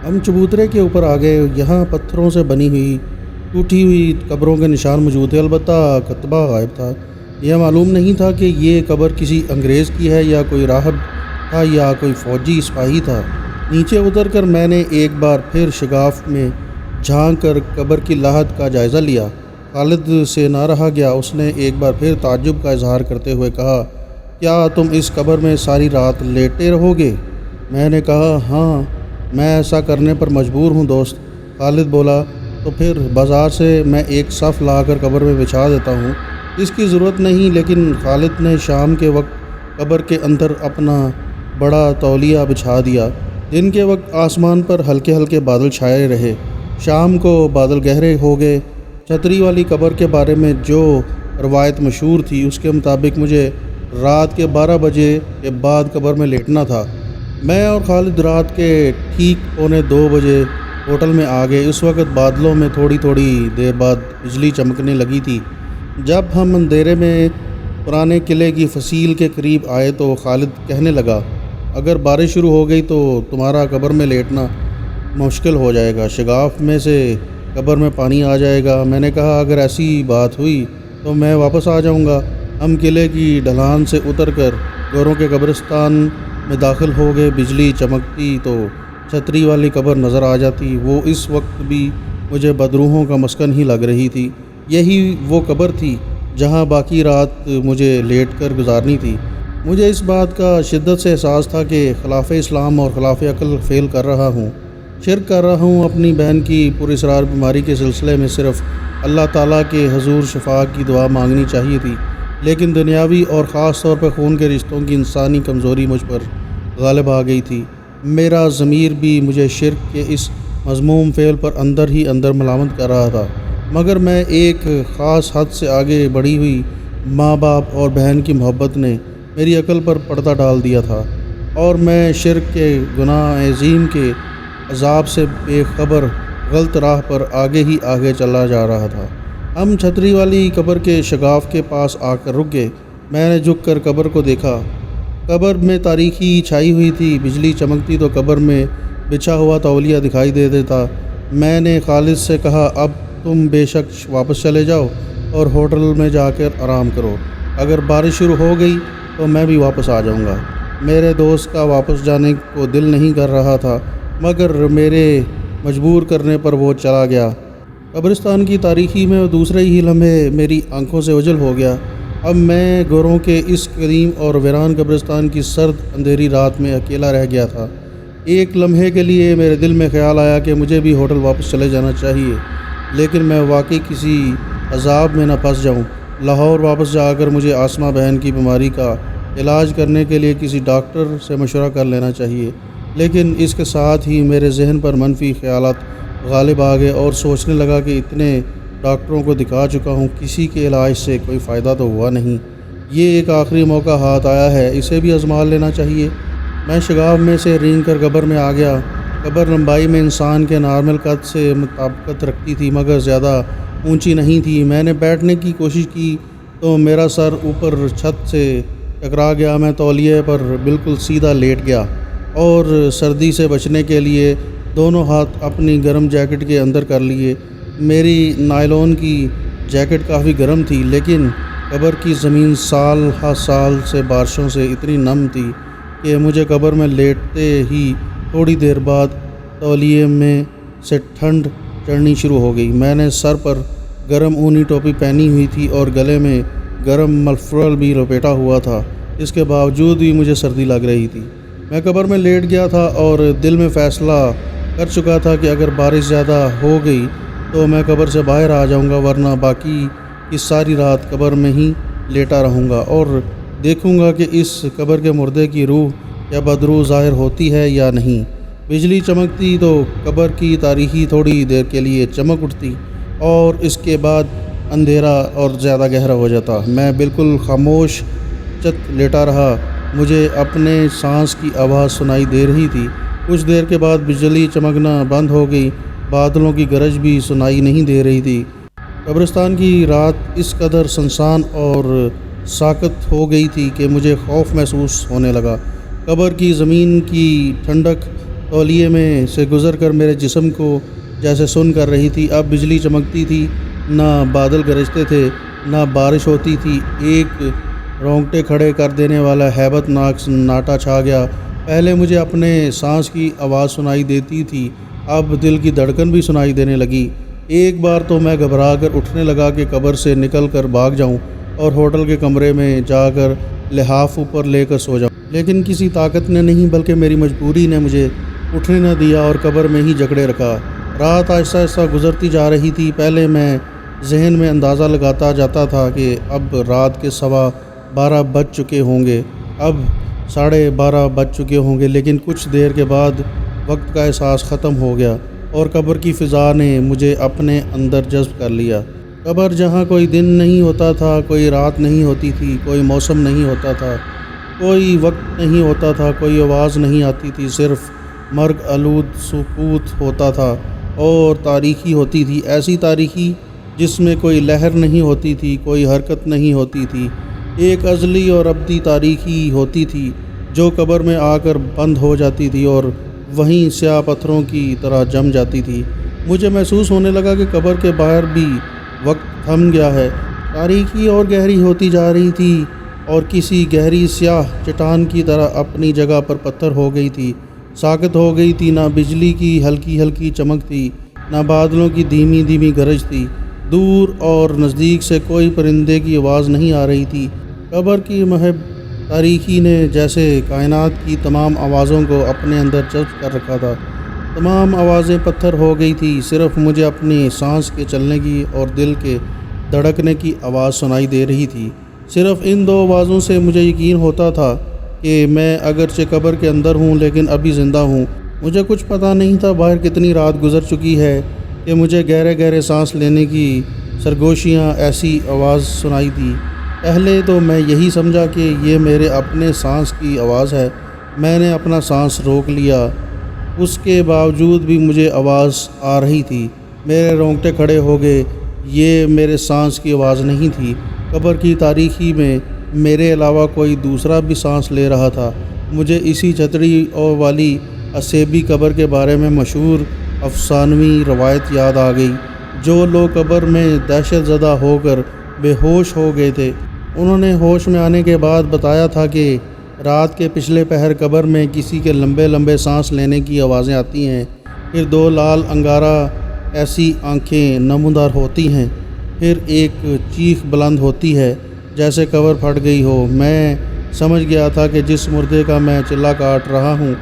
ہم چبوترے کے اوپر آ گئے۔ یہاں پتھروں سے بنی ہوئی ٹوٹی ہوئی قبروں کے نشان موجود تھے، البتہ کتبہ غائب تھا۔ یہ معلوم نہیں تھا کہ یہ قبر کسی انگریز کی ہے یا کوئی راہب تھا یا کوئی فوجی سپاہی تھا۔ نیچے اتر کر میں نے ایک بار پھر شگاف میں جھانک کر قبر کی لاحت کا جائزہ لیا۔ خالد سے نہ رہا گیا، اس نے ایک بار پھر تعجب کا اظہار کرتے ہوئے کہا، کیا تم اس قبر میں ساری رات لیٹے رہو گے؟ میں نے کہا، ہاں، میں ایسا کرنے پر مجبور ہوں دوست۔ خالد بولا، تو پھر بازار سے میں ایک صف لا کر قبر میں بچھا دیتا ہوں۔ اس کی ضرورت نہیں، لیکن خالد نے شام کے وقت قبر کے اندر اپنا بڑا تولیہ بچھا دیا۔ دن کے وقت آسمان پر ہلکے ہلکے بادل چھائے رہے، شام کو بادل گہرے ہو گئے۔ چھتری والی قبر کے بارے میں جو روایت مشہور تھی، اس کے مطابق مجھے رات کے 12 بجے کے بعد قبر میں لیٹنا تھا۔ میں اور خالد رات کے ٹھیک 1:45 بجے ہوٹل میں آ گئے۔ اس وقت بادلوں میں تھوڑی دیر بعد بجلی چمکنے لگی تھی۔ جب ہم اندھیرے میں پرانے قلعے کی فصیل کے قریب آئے تو خالد کہنے لگا، اگر بارش شروع ہو گئی تو تمہارا قبر میں لیٹنا مشکل ہو جائے گا، شگاف میں سے قبر میں پانی آ جائے گا۔ میں نے کہا، اگر ایسی بات ہوئی تو میں واپس آ جاؤں گا۔ ہم قلعے کی ڈھلان سے اتر کر گوروں کے قبرستان میں داخل ہو گئے۔ بجلی چمکتی تو چھتری والی قبر نظر آ جاتی۔ وہ اس وقت بھی مجھے بدروحوں کا مسکن ہی لگ رہی تھی۔ یہی وہ قبر تھی جہاں باقی رات مجھے لیٹ کر گزارنی تھی۔ مجھے اس بات کا شدت سے احساس تھا کہ خلاف اسلام اور خلاف عقل فعل کر رہا ہوں، شرک کر رہا ہوں۔ اپنی بہن کی پراسرار بیماری کے سلسلے میں صرف اللہ تعالیٰ کے حضور شفا کی دعا مانگنی چاہیے تھی، لیکن دنیاوی اور خاص طور پر خون کے رشتوں کی انسانی کمزوری مجھ پر غالب آ گئی تھی۔ میرا ضمیر بھی مجھے شرک کے اس مذموم فعل پر اندر ہی اندر ملامت کر رہا تھا، مگر میں ایک خاص حد سے آگے بڑھی ہوئی ماں باپ اور بہن کی محبت نے میری عقل پر پردہ ڈال دیا تھا، اور میں شرک کے گناہ عظیم کے عذاب سے بے خبر غلط راہ پر آگے ہی آگے چلا جا رہا تھا۔ ہم چھتری والی قبر کے شگاف کے پاس آ کر رک گئے۔ میں نے جھک کر قبر کو دیکھا۔ قبر میں تاریکی چھائی ہوئی تھی۔ بجلی چمکتی تو قبر میں بچھا ہوا تولیہ دکھائی دے دیتا۔ میں نے خالد سے کہا، اب تم بے شک واپس چلے جاؤ اور ہوٹل میں جا کر آرام کرو۔ اگر بارش شروع ہو گئی تو میں بھی واپس آ جاؤں گا۔ میرے دوست کا واپس جانے کو دل نہیں کر رہا تھا، مگر میرے مجبور کرنے پر وہ چلا گیا۔ قبرستان کی تاریکی میں دوسرے ہی لمحے میری آنکھوں سے اوجھل ہو گیا۔ اب میں گوروں کے اس قدیم اور ویران قبرستان کی سرد اندھیری رات میں اکیلا رہ گیا تھا۔ ایک لمحے کے لیے میرے دل میں خیال آیا کہ مجھے بھی ہوٹل واپس چلے جانا چاہیے، لیکن میں واقعی کسی عذاب میں نہ پھنس جاؤں۔ لاہور واپس جا کر مجھے آسمہ بہن کی بیماری کا علاج کرنے کے لیے کسی ڈاکٹر سے مشورہ کر لینا چاہیے، لیکن اس کے ساتھ ہی میرے ذہن پر منفی خیالات غالب آ گئے اور سوچنے لگا کہ اتنے ڈاکٹروں کو دکھا چکا ہوں، کسی کے علاج سے کوئی فائدہ تو ہوا نہیں۔ یہ ایک آخری موقع ہاتھ آیا ہے، اسے بھی آزما لینا چاہیے۔ میں شگاف میں سے رینگ کر قبر میں آ گیا۔ قبر لمبائی میں انسان کے نارمل قد سے مطابقت رکھتی تھی، مگر زیادہ اونچی نہیں تھی۔ میں نے بیٹھنے کی کوشش کی تو میرا سر اوپر چھت سے ٹکرا گیا۔ میں تولیے پر بالکل سیدھا لیٹ گیا اور سردی سے بچنے کے لیے دونوں ہاتھ اپنی گرم جیکٹ کے اندر کر لیے۔ میری نائلون کی جیکٹ کافی گرم تھی، لیکن قبر کی زمین سال ہا سال سے بارشوں سے اتنی نم تھی کہ مجھے قبر میں لیٹتے ہی تھوڑی دیر بعد تولیے میں سے ٹھنڈ چڑھنی شروع ہو گئی۔ میں نے سر پر گرم اونی ٹوپی پہنی ہوئی تھی اور گلے میں گرم مفلر بھی لپیٹا ہوا تھا، اس کے باوجود بھی مجھے سردی لگ رہی تھی۔ میں قبر میں لیٹ گیا تھا اور دل میں فیصلہ کر چکا تھا کہ اگر بارش زیادہ ہو گئی تو میں قبر سے باہر آ جاؤں گا، ورنہ باقی کی ساری رات قبر میں ہی لیٹا رہوں گا اور دیکھوں گا کہ اس قبر کے مردے کی روح یا بدروح ظاہر ہوتی ہے یا نہیں۔ بجلی چمکتی تو قبر کی تاریکی تھوڑی دیر کے لیے چمک اٹھتی اور اس کے بعد اندھیرا اور زیادہ گہرا ہو جاتا۔ میں بالکل خاموش چت لیٹا رہا۔ مجھے اپنے سانس کی آواز سنائی دے رہی تھی۔ کچھ دیر کے بعد بجلی چمکنا بند ہو گئی، بادلوں کی گرج بھی سنائی نہیں دے رہی تھی۔ قبرستان کی رات اس قدر سنسان اور ساکت ہو گئی تھی کہ مجھے خوف محسوس ہونے لگا۔ قبر کی زمین کی ٹھنڈک تولیے میں سے گزر کر میرے جسم کو جیسے سن کر رہی تھی۔ اب بجلی چمکتی تھی، نہ بادل گرجتے تھے، نہ بارش ہوتی تھی۔ ایک رونگٹے کھڑے کر دینے والا ہیبت ناک سناٹا چھا گیا۔ پہلے مجھے اپنے سانس کی آواز سنائی دیتی تھی، اب دل کی دھڑکن بھی سنائی دینے لگی۔ ایک بار تو میں گھبرا کر اٹھنے لگا کہ قبر سے نکل کر بھاگ جاؤں اور ہوٹل کے کمرے میں جا کر لحاف اوپر لے کر سو جاؤں، لیکن کسی طاقت نے نہیں بلکہ میری مجبوری نے مجھے اٹھنے نہ دیا اور قبر میں ہی جکڑے رکھا۔ رات آہستہ آہستہ گزرتی جا رہی تھی۔ پہلے میں ذہن میں اندازہ لگاتا جاتا تھا کہ اب رات کے 12:15 بج چکے ہوں گے، اب 12:30 بج چکے ہوں گے، لیکن کچھ دیر کے بعد وقت کا احساس ختم ہو گیا اور قبر کی فضا نے مجھے اپنے اندر جذب کر لیا۔ قبر جہاں کوئی دن نہیں ہوتا تھا، کوئی رات نہیں ہوتی تھی، کوئی موسم نہیں ہوتا تھا، کوئی وقت نہیں ہوتا تھا، کوئی آواز نہیں آتی تھی، صرف مرگ آلود سکوت ہوتا تھا اور تاریکی ہوتی تھی، ایسی تاریکی جس میں کوئی لہر نہیں ہوتی تھی، کوئی حرکت نہیں ہوتی تھی، ایک ازلی اور ابدی تاریکی ہوتی تھی جو قبر میں آ کر بند ہو جاتی تھی اور وہیں سیاہ پتھروں کی طرح جم جاتی تھی۔ مجھے محسوس ہونے لگا کہ قبر کے باہر بھی وقت تھم گیا ہے، تاریکی اور گہری ہوتی جا رہی تھی اور کسی گہری سیاہ چٹان کی طرح اپنی جگہ پر پتھر ہو گئی تھی، ساکت ہو گئی تھی۔ نہ بجلی کی ہلکی ہلکی چمک تھی، نہ بادلوں کی دھیمی دھیمی گرج تھی، دور اور نزدیک سے کوئی پرندے کی آواز نہیں آ رہی تھی۔ قبر کی محب تاریکی نے جیسے کائنات کی تمام آوازوں کو اپنے اندر جذب کر رکھا تھا۔ تمام آوازیں پتھر ہو گئی تھی، صرف مجھے اپنی سانس کے چلنے کی اور دل کے دھڑکنے کی آواز سنائی دے رہی تھی۔ صرف ان دو آوازوں سے مجھے یقین ہوتا تھا کہ میں اگرچہ قبر کے اندر ہوں لیکن ابھی زندہ ہوں۔ مجھے کچھ پتہ نہیں تھا باہر کتنی رات گزر چکی ہے کہ مجھے گہرے گہرے سانس لینے کی سرگوشیاں ایسی آواز سنائی دی۔ پہلے تو میں یہی سمجھا کہ یہ میرے اپنے سانس کی آواز ہے۔ میں نے اپنا سانس روک لیا، اس کے باوجود بھی مجھے آواز آ رہی تھی۔ میرے رونگٹے کھڑے ہو گئے، یہ میرے سانس کی آواز نہیں تھی۔ قبر کی تاریکی میں میرے علاوہ کوئی دوسرا بھی سانس لے رہا تھا۔ مجھے اسی چھتری والی اسیبی قبر کے بارے میں مشہور افسانوی روایت یاد آ گئی۔ جو لوگ قبر میں دہشت زدہ ہو کر بے ہوش ہو گئے تھے، انہوں نے ہوش میں آنے کے بعد بتایا تھا کہ رات کے پچھلے پہر قبر میں کسی کے لمبے لمبے سانس لینے کی آوازیں آتی ہیں، پھر دو لال انگارہ ایسی آنکھیں نمودار ہوتی ہیں، پھر ایک چیخ بلند ہوتی ہے جیسے قبر پھٹ گئی ہو۔ میں سمجھ گیا تھا کہ جس مردے کا میں چلہ کاٹ رہا ہوں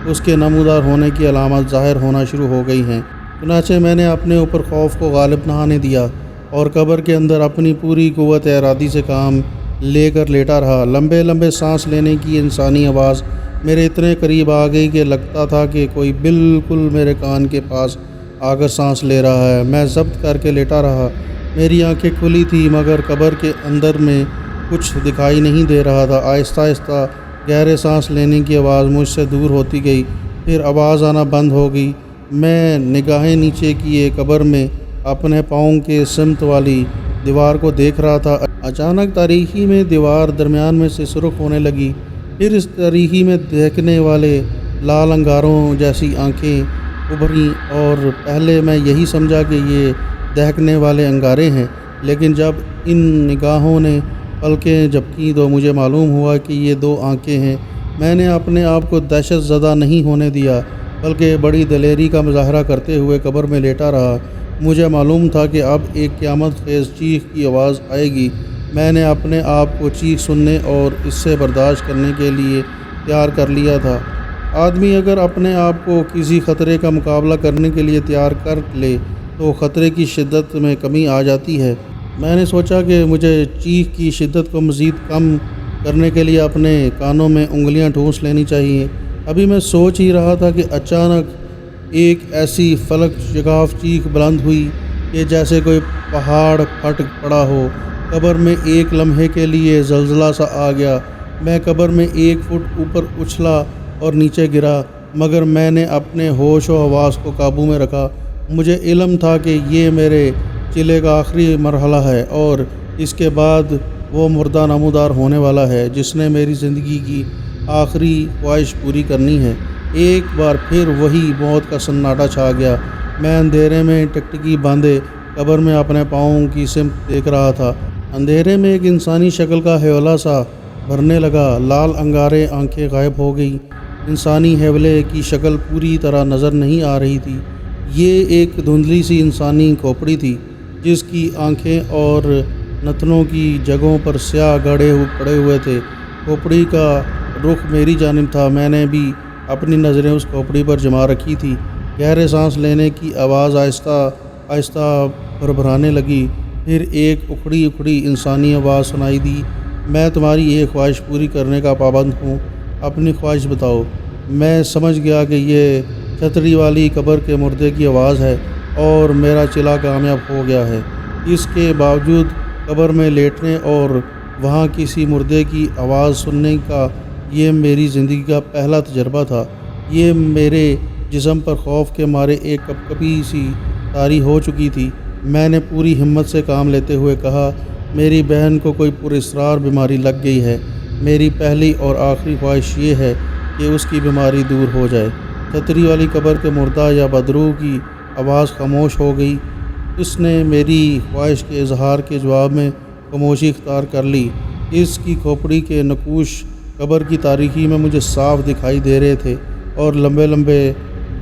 اس کے نمودار ہونے کی علامات ظاہر ہونا شروع ہو گئی ہیں۔ چنانچہ میں نے اپنے اوپر خوف کو غالب نہ آنے دیا اور قبر کے اندر اپنی پوری قوت ارادی سے کام لے کر لیٹا رہا۔ لمبے لمبے سانس لینے کی انسانی آواز میرے اتنے قریب آ گئی کہ لگتا تھا کہ کوئی بالکل میرے کان کے پاس آ کر سانس لے رہا ہے۔ میں ضبط کر کے لیٹا رہا، میری آنکھیں کھلی تھیں مگر قبر کے اندر میں کچھ دکھائی نہیں دے رہا تھا۔ آہستہ آہستہ گہرے سانس لینے کی آواز مجھ سے دور ہوتی گئی، پھر آواز آنا بند ہو گئی۔ میں نگاہیں نیچے کیے قبر میں اپنے پاؤں کے سمت والی دیوار کو دیکھ رہا تھا۔ اچانک تاریکی میں دیوار درمیان میں سے سرخ ہونے لگی، پھر اس تاریکی میں دہکنے والے لال انگاروں جیسی آنکھیں ابھریں اور پہلے میں یہی سمجھا کہ یہ دہکنے والے انگارے ہیں، لیکن جب ان نگاہوں نے پلکیں جھپکیں تو مجھے معلوم ہوا کہ یہ دو آنکھیں ہیں۔ میں نے اپنے آپ کو دہشت زدہ نہیں ہونے دیا بلکہ بڑی دلیری کا مظاہرہ کرتے ہوئے قبر میں لیٹا رہا۔ مجھے معلوم تھا کہ اب ایک قیامت خیز چیخ کی آواز آئے گی۔ میں نے اپنے آپ کو چیخ سننے اور اس سے برداشت کرنے کے لیے تیار کر لیا تھا۔ آدمی اگر اپنے آپ کو کسی خطرے کا مقابلہ کرنے کے لیے تیار کر لے تو خطرے کی شدت میں کمی آ جاتی ہے۔ میں نے سوچا کہ مجھے چیخ کی شدت کو مزید کم کرنے کے لیے اپنے کانوں میں انگلیاں ٹھونس لینی چاہیے۔ ابھی میں سوچ ہی رہا تھا کہ اچانک ایک ایسی فلک شگاف چیخ بلند ہوئی کہ جیسے کوئی پہاڑ پھٹ پڑا ہو۔ قبر میں ایک لمحے کے لیے زلزلہ سا آ گیا۔ میں قبر میں 1 فٹ اوپر اچھلا اور نیچے گرا، مگر میں نے اپنے ہوش و حواس کو قابو میں رکھا۔ مجھے علم تھا کہ یہ میرے چلے کا آخری مرحلہ ہے اور اس کے بعد وہ مردہ نمودار ہونے والا ہے جس نے میری زندگی کی آخری خواہش پوری کرنی ہے۔ ایک بار پھر وہی موت کا سناٹا چھا گیا۔ میں اندھیرے میں ٹکٹکی باندھے قبر میں اپنے پاؤں کی سمت دیکھ رہا تھا۔ اندھیرے میں ایک انسانی شکل کا ہیولہ سا بھرنے لگا، لال انگارے آنکھیں غائب ہو گئی، انسانی ہیولے کی شکل پوری طرح نظر نہیں آ رہی تھی۔ یہ ایک دھندلی سی انسانی کھوپڑی تھی جس کی آنکھیں اور نتنوں کی جگہوں پر سیاہ گڑھے پڑے ہوئے تھے۔ کھوپڑی کا رخ میری جانب تھا۔ میں نے بھی اپنی نظریں اس کھوپڑی پر جما رکھی تھی۔ گہرے سانس لینے کی آواز آہستہ آہستہ بھربھرانے لگی، پھر ایک اکھڑی اکھڑی انسانی آواز سنائی دی، میں تمہاری ایک خواہش پوری کرنے کا پابند ہوں، اپنی خواہش بتاؤ۔ میں سمجھ گیا کہ یہ چھتری والی قبر کے مردے کی آواز ہے اور میرا چلا کامیاب ہو گیا ہے۔ اس کے باوجود قبر میں لیٹنے اور وہاں کسی مردے کی آواز سننے کا یہ میری زندگی کا پہلا تجربہ تھا۔ یہ میرے جسم پر خوف کے مارے ایک کپکپی سی طاری ہو چکی تھی۔ میں نے پوری ہمت سے کام لیتے ہوئے کہا، میری بہن کو کوئی پراسرار بیماری لگ گئی ہے۔ میری پہلی اور آخری خواہش یہ ہے کہ اس کی بیماری دور ہو جائے۔ چھتری والی قبر کے مردہ یا بدروح کی آواز خاموش ہو گئی۔ اس نے میری خواہش کے اظہار کے جواب میں خاموشی اختیار کر لی۔ اس کی کھوپڑی کے نقوش قبر کی تاریکی میں مجھے صاف دکھائی دے رہے تھے اور لمبے لمبے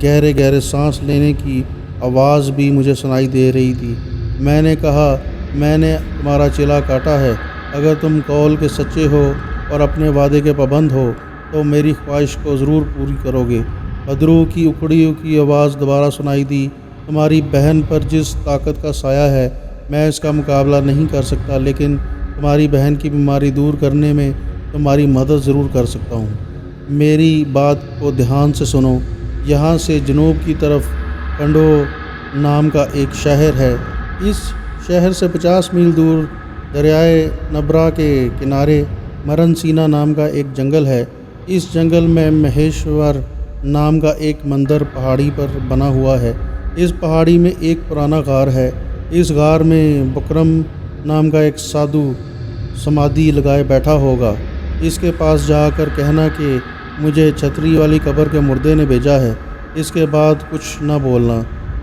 گہرے گہرے سانس لینے کی آواز بھی مجھے سنائی دے رہی تھی۔ میں نے کہا، میں نے تمہارا چلا کاٹا ہے۔ اگر تم قول کے سچے ہو اور اپنے وعدے کے پابند ہو تو میری خواہش کو ضرور پوری کرو گے۔ بدروح کی اکھڑی کی آواز دوبارہ سنائی دی، تمہاری بہن پر جس طاقت کا سایہ ہے میں اس کا مقابلہ نہیں کر سکتا، لیکن تمہاری بہن کی بیماری دور کرنے میں تمہاری مدد ضرور کر سکتا ہوں۔ میری بات کو دھیان سے سنو۔ یہاں سے جنوب کی طرف کنڈو نام کا ایک شہر ہے۔ اس شہر سے 50 میل دور دریائے نبرا کے کنارے مرن سینا نام کا ایک جنگل ہے۔ اس جنگل میں مہیشور نام کا ایک مندر پہاڑی پر بنا ہوا ہے۔ اس پہاڑی میں ایک پرانا غار ہے۔ اس غار میں بکرم نام کا ایک سادھو سمادھی لگائے بیٹھا ہوگا۔ اس کے پاس جا کر کہنا کہ مجھے چھتری والی قبر کے مردے نے بھیجا ہے۔ اس کے بعد کچھ نہ بولنا،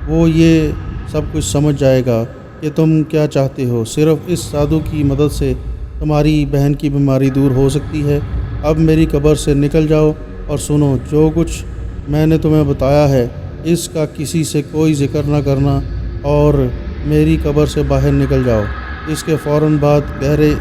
وہ یہ سب کچھ سمجھ جائے گا کہ تم کیا چاہتے ہو۔ صرف اس سادھو کی مدد سے تمہاری بہن کی بیماری دور ہو سکتی ہے۔ اب میری قبر سے نکل جاؤ اور سنو، جو کچھ میں نے تمہیں بتایا ہے اس کا کسی سے کوئی ذکر نہ کرنا اور میری قبر سے باہر نکل جاؤ۔ اس کے فوراً بعد گہرے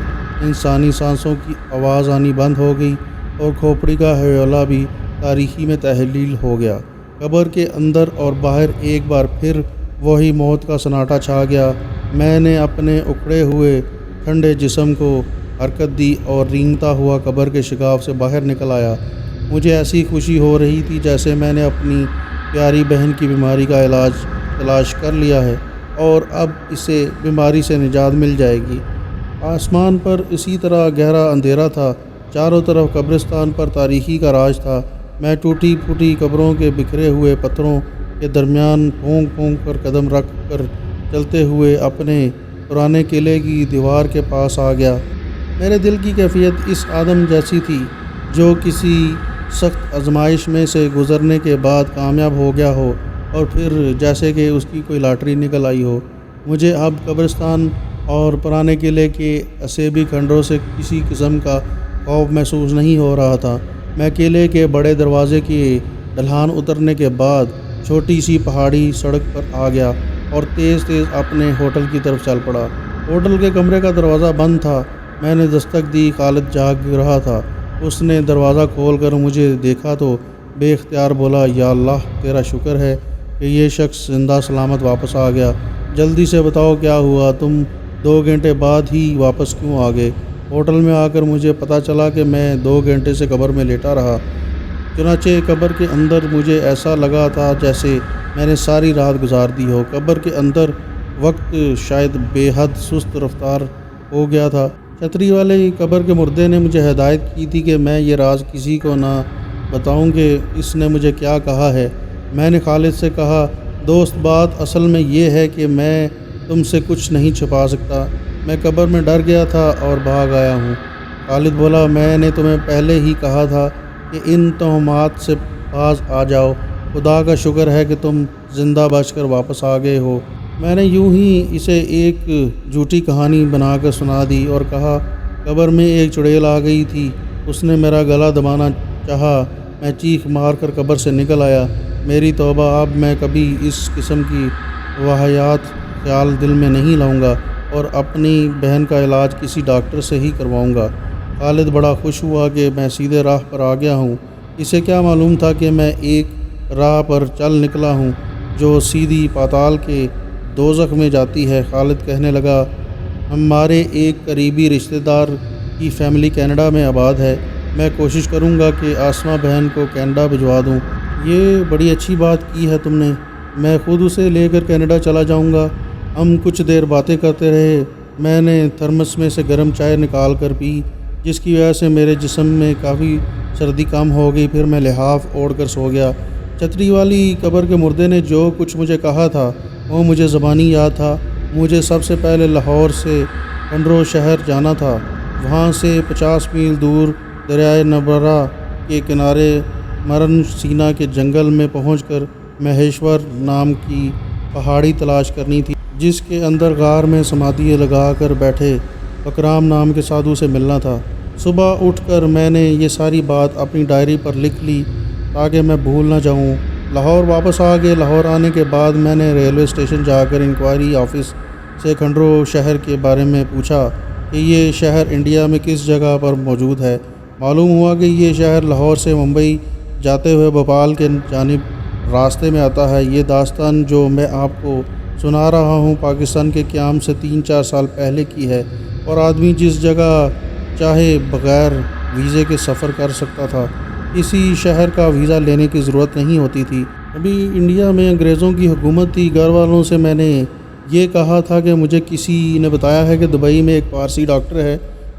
انسانی سانسوں کی آواز آنی بند ہو گئی اور کھوپڑی کا ہیولہ بھی تاریکی میں تحلیل ہو گیا۔ قبر کے اندر اور باہر ایک بار پھر وہی موت کا سناٹا چھا گیا۔ میں نے اپنے اکھڑے ہوئے ٹھنڈے جسم کو حرکت دی اور رینگتا ہوا قبر کے شگاف سے باہر نکل آیا۔ مجھے ایسی خوشی ہو رہی تھی جیسے میں نے اپنی پیاری بہن کی بیماری کا علاج تلاش کر لیا ہے اور اب اسے بیماری سے نجات مل جائے گی۔ آسمان پر اسی طرح گہرا اندھیرا تھا، چاروں طرف قبرستان پر تاریکی کا راج تھا۔ میں ٹوٹی پھوٹی قبروں کے بکھرے ہوئے پتھروں کے درمیان پھونک پھونک کر قدم رکھ کر چلتے ہوئے اپنے پرانے قلعے کی دیوار کے پاس آ گیا۔ میرے دل کی کیفیت اس آدم جیسی تھی جو کسی سخت آزمائش میں سے گزرنے کے بعد کامیاب ہو گیا ہو اور پھر جیسے کہ اس کی کوئی لاٹری نکل آئی ہو۔ مجھے اب قبرستان اور پرانے قلعے کے اسیبی کھنڈروں سے کسی قسم کا خوف محسوس نہیں ہو رہا تھا۔ میں قلعے کے بڑے دروازے کی ڈھلان اترنے کے بعد چھوٹی سی پہاڑی سڑک پر آ گیا اور تیز تیز اپنے ہوٹل کی طرف چل پڑا۔ ہوٹل کے کمرے کا دروازہ بند تھا۔ میں نے دستک دی، خالد جاگ رہا تھا۔ اس نے دروازہ کھول کر مجھے دیکھا تو بے اختیار بولا، یا اللہ، تیرا شکر ہے کہ یہ شخص زندہ سلامت واپس آ گیا۔ جلدی سے بتاؤ کیا ہوا، تم 2 گھنٹے بعد ہی واپس کیوں آ گئے؟ ہوٹل میں آ کر مجھے پتہ چلا کہ میں 2 گھنٹے سے قبر میں لیٹا رہا۔ چنانچہ قبر کے اندر مجھے ایسا لگا تھا جیسے میں نے ساری رات گزار دی ہو۔ قبر کے اندر وقت شاید بے حد سست رفتار ہو گیا تھا۔ چھتری والے قبر کے مردے نے مجھے ہدایت کی تھی کہ میں یہ راز کسی کو نہ بتاؤں کہ اس نے مجھے کیا کہا ہے۔ میں نے خالد سے کہا، دوست، بات اصل میں یہ ہے کہ میں تم سے کچھ نہیں چھپا سکتا۔ میں قبر میں ڈر گیا تھا اور بھاگ آیا ہوں۔ خالد بولا، میں نے تمہیں پہلے ہی کہا تھا کہ ان توہمات سے پاس آ جاؤ، خدا کا شکر ہے کہ تم زندہ بچ کر واپس آ گئے ہو۔ میں نے یوں ہی اسے ایک جھوٹی کہانی بنا کر سنا دی اور کہا قبر میں ایک چڑیل آ گئی تھی، اس نے میرا گلا دبانا چاہا، میں چیخ مار کر قبر سے نکل آیا۔ میری توبہ، اب میں کبھی اس قسم کی واہیات خیال دل میں نہیں لاؤں گا اور اپنی بہن کا علاج کسی ڈاکٹر سے ہی کرواؤں گا۔ خالد بڑا خوش ہوا کہ میں سیدھے راہ پر آ گیا ہوں۔ اسے کیا معلوم تھا کہ میں ایک راہ پر چل نکلا ہوں جو سیدھی پاتال کے دوزخ میں جاتی ہے۔ خالد کہنے لگا، ہمارے ایک قریبی رشتہ دار کی فیملی کینیڈا میں آباد ہے، میں کوشش کروں گا کہ آسمہ بہن کو کینیڈا بھجوا دوں۔ یہ بڑی اچھی بات کی ہے تم نے، میں خود اسے لے کر کینیڈا چلا جاؤں گا۔ ہم کچھ دیر باتیں کرتے رہے۔ میں نے تھرمس میں سے گرم چائے نکال کر پی، جس کی وجہ سے میرے جسم میں کافی سردی کم ہو گئی۔ پھر میں لحاف اوڑھ کر سو گیا۔ چھتری والی قبر کے مردے نے جو کچھ مجھے کہا تھا وہ مجھے زبانی یاد تھا۔ مجھے سب سے پہلے لاہور سے کنڈرو شہر جانا تھا، وہاں سے 50 میل دور دریائے نبرا کے کنارے مرن سینا کے جنگل میں پہنچ کر مہیشور نام کی پہاڑی تلاش کرنی تھی، جس کے اندر غار میں سمادھی لگا کر بیٹھے بکرام نام کے سادھو سے ملنا تھا۔ صبح اٹھ کر میں نے یہ ساری بات اپنی ڈائری پر لکھ لی تاکہ میں بھول نہ جاؤں۔ لاہور واپس آ گئے۔ لاہور آنے کے بعد میں نے ریلوے اسٹیشن جا کر انکوائری آفس سے کھنڈرو شہر کے بارے میں پوچھا کہ یہ شہر انڈیا میں کس جگہ پر موجود ہے۔ معلوم ہوا کہ یہ شہر لاہور سے ممبئی جاتے ہوئے بھوپال کے جانب راستے میں آتا ہے۔ یہ داستان جو میں آپ کو سنا رہا ہوں پاکستان کے قیام سے 3-4 سال پہلے کی ہے، اور آدمی جس جگہ چاہے بغیر ویزے کے سفر کر سکتا تھا۔ کسی شہر کا ویزا لینے کی ضرورت نہیں ہوتی تھی۔ ابھی انڈیا میں انگریزوں کی حکومت تھی۔ گھر والوں سے میں نے یہ کہا تھا کہ مجھے کسی نے بتایا ہے کہ دبئی میں ایک پارسی ڈاکٹر ہے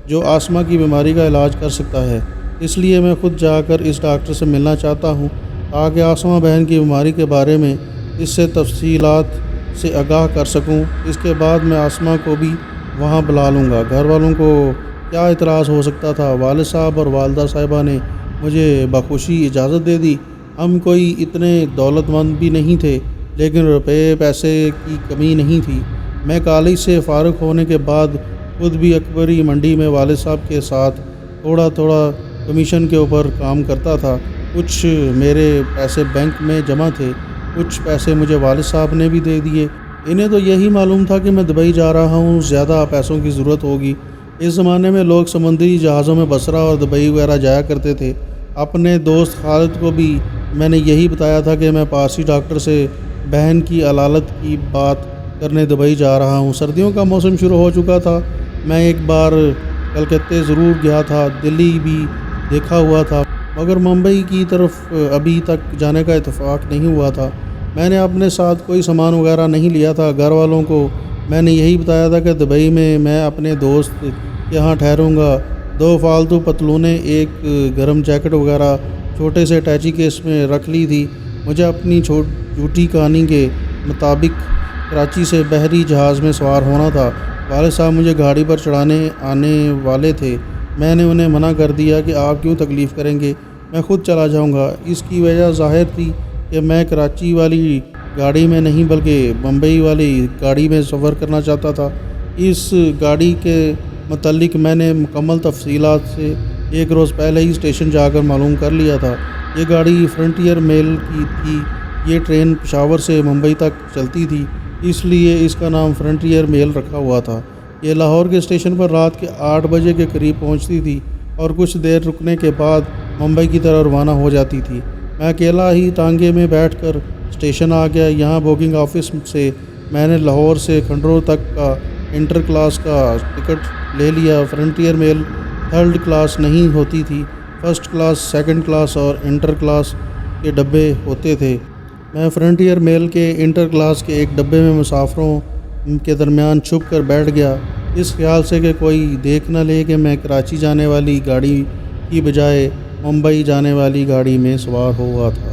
جو آسمہ کی بیماری کا علاج کر سکتا ہے، اس لیے میں خود جا کر اس ڈاکٹر سے ملنا چاہتا ہوں تاکہ آسمہ بہن کی بیماری کے بارے میں اس سے تفصیلات سے آگاہ کر سکوں۔ اس کے بعد میں آسمہ کو بھی وہاں بلا لوں گا۔ گھر والوں کو کیا اعتراض ہو سکتا تھا؟ والد صاحب اور والدہ صاحبہ نے مجھے بخوشی اجازت دے دی۔ ہم کوئی اتنے دولت مند بھی نہیں تھے، لیکن روپے پیسے کی کمی نہیں تھی۔ میں کالج سے فارغ ہونے کے بعد خود بھی اکبری منڈی میں والد صاحب کے ساتھ تھوڑا کمیشن کے اوپر کام کرتا تھا۔ کچھ میرے پیسے بینک میں جمع تھے، کچھ پیسے مجھے والد صاحب نے بھی دے دیے۔ انہیں تو یہی معلوم تھا کہ میں دبئی جا رہا ہوں، زیادہ پیسوں کی ضرورت ہوگی۔ اس زمانے میں لوگ سمندری جہازوں میں بصرہ اور دبئی وغیرہ جایا کرتے تھے۔ اپنے دوست خالد کو بھی میں نے یہی بتایا تھا کہ میں پارسی ڈاکٹر سے بہن کی علالت کی بات کرنے دبئی جا رہا ہوں۔ سردیوں کا موسم شروع ہو چکا تھا۔ میں ایک بار کلکتے ضرور گیا تھا، دلی بھی دیکھا ہوا تھا، مگر ممبئی کی طرف ابھی تک جانے کا اتفاق نہیں ہوا تھا۔ میں نے اپنے ساتھ کوئی سامان وغیرہ نہیں لیا تھا۔ گھر والوں کو میں نے یہی بتایا تھا کہ دبئی میں اپنے دوست کے یہاں ٹھہروں گا۔ 2 فالتو پتلونیں، ایک گرم جیکٹ وغیرہ چھوٹے سے اٹیچی کیس میں رکھ لی تھی۔ مجھے اپنی جھوٹی کہانی کے مطابق کراچی سے بحری جہاز میں سوار ہونا تھا۔ والد صاحب مجھے گاڑی پر چڑھانے آنے والے تھے۔ میں نے انہیں منع کر دیا کہ آپ کیوں تکلیف کریں گے، میں خود چلا جاؤں گا۔ اس کی وجہ ظاہر تھی کہ میں کراچی والی گاڑی میں نہیں بلکہ ممبئی والی گاڑی میں سفر کرنا چاہتا تھا۔ اس گاڑی کے متعلق میں نے مکمل تفصیلات سے ایک روز پہلے ہی اسٹیشن جا کر معلوم کر لیا تھا۔ یہ گاڑی فرنٹیئر میل کی تھی۔ یہ ٹرین پشاور سے ممبئی تک چلتی تھی، اس لیے اس کا نام فرنٹیئر میل رکھا ہوا تھا۔ یہ لاہور کے اسٹیشن پر رات کے 8 بجے کے قریب پہنچتی تھی اور کچھ دیر رکنے کے بعد ممبئی کی طرف روانہ ہو جاتی تھی۔ میں اکیلا ہی ٹانگے میں بیٹھ کر اسٹیشن آ گیا۔ یہاں بکنگ آفس سے میں نے لاہور سے کھنڈرو تک کا انٹر کلاس کا ٹکٹ لے لیا۔ فرنٹیئر میل 3rd کلاس نہیں ہوتی تھی، 1st کلاس، 2nd کلاس اور انٹر کلاس کے ڈبے ہوتے تھے۔ میں فرنٹیئر میل کے انٹر کلاس کے ایک ڈبے میں مسافروں کے درمیان چھپ کر بیٹھ گیا، اس خیال سے کہ کوئی دیکھ نہ لے کہ میں کراچی جانے والی گاڑی کی بجائے ممبئی جانے والی گاڑی میں سوار ہوا تھا۔